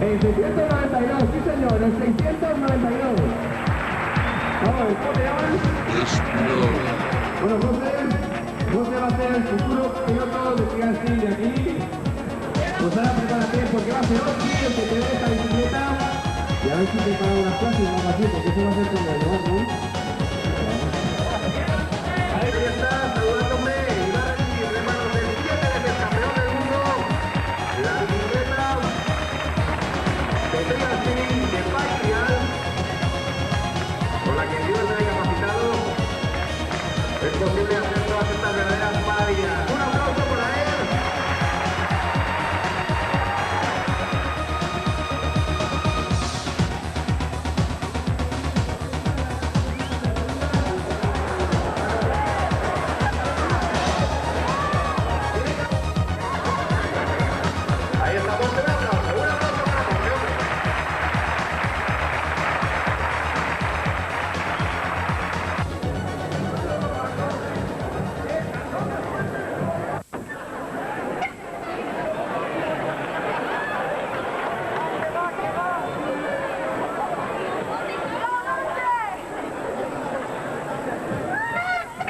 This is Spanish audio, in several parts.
El 692, sí señor, el 692. Vamos, ¿cómo te llaman? Bueno, José va a ser el futuro piloto de TRC de aquí. Pues ahora prepárate porque va a ser Oski el que te dé esta bicicleta. Y a ver si te paga unas clases o algo así, porque eso va a ser con el llevar, ¿no? Ahí está, saludándome y va a recibir de manos del 7 del campeón del mundo la bicicleta de TRC de Patrial, con la que Dios le haya capacitado. Es posible hacer todas estas verdaderas maravillas. Un aplauso para él. Ahí estamos, un aplauso para el campeón.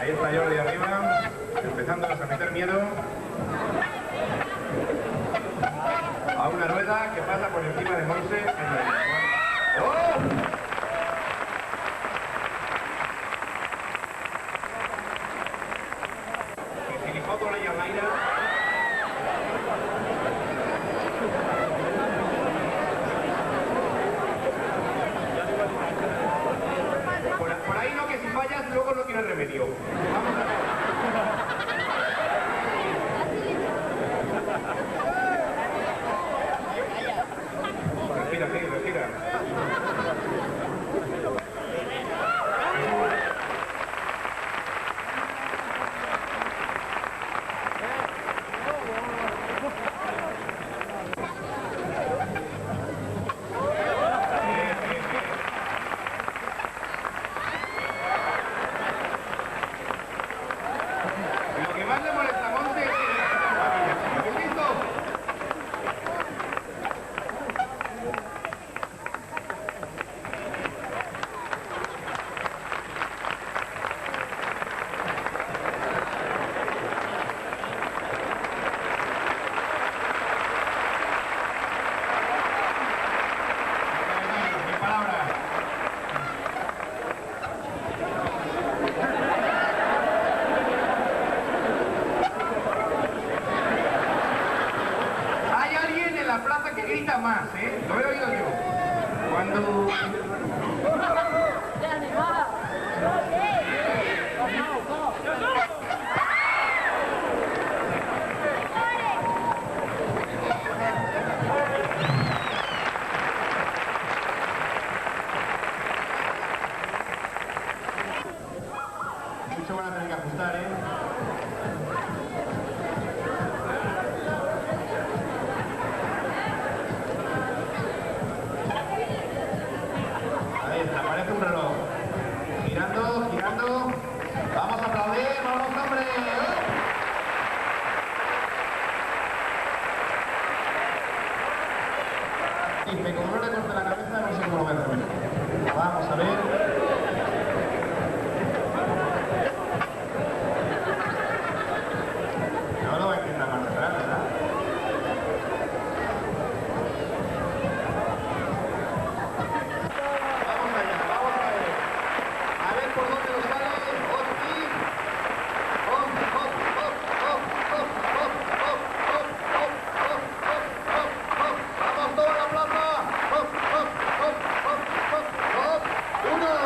Ahí está Jordi arriba, empezándonos a meter miedo a una rueda que pasa por encima de Monse en el... ¡Oh! Y Filipopo la llamaira. Por ahí no, que si fallas luego no tiene remedio. Vamos a ver. Respira, sí, respira. Lo que más le molesta a Monse es que... ¿Estás listo? Sin palabras. Hay alguien en la plaza que grita más, ¿eh? Lo he oído yo. Cuando... Mucho van a tener que ajustar, ¿eh? Ahí está, parece un reloj. Girando, girando. Vamos a aplaudir, vamos, hombre. Dice, como no le corte la cabeza, no sé cómo lo voy a hacer. Vamos a ver. No lo voy a intentar más atrás, ¿verdad? Vamos allá, vamos a ver. A ver por dónde nos sale. Oski. Hop, hop, hop, hop, hop, hop, hop, hop, hop, hop, hop, hop, hop. Vamos toda la plaza. Hop, hop, hop, hop, hop, hop. 1,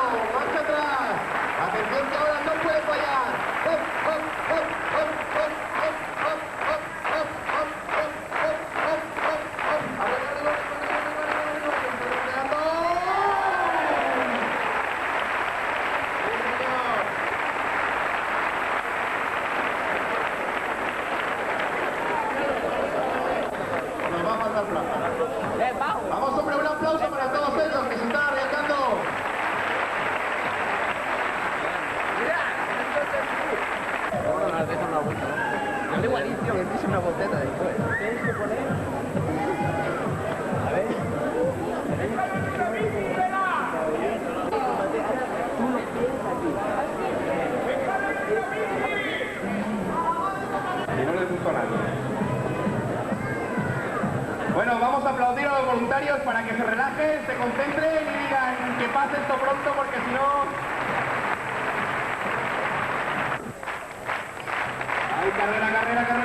para que se relajen, se concentren y digan que pase esto pronto porque si no... ¡Ay, carrera, carrera, carrera!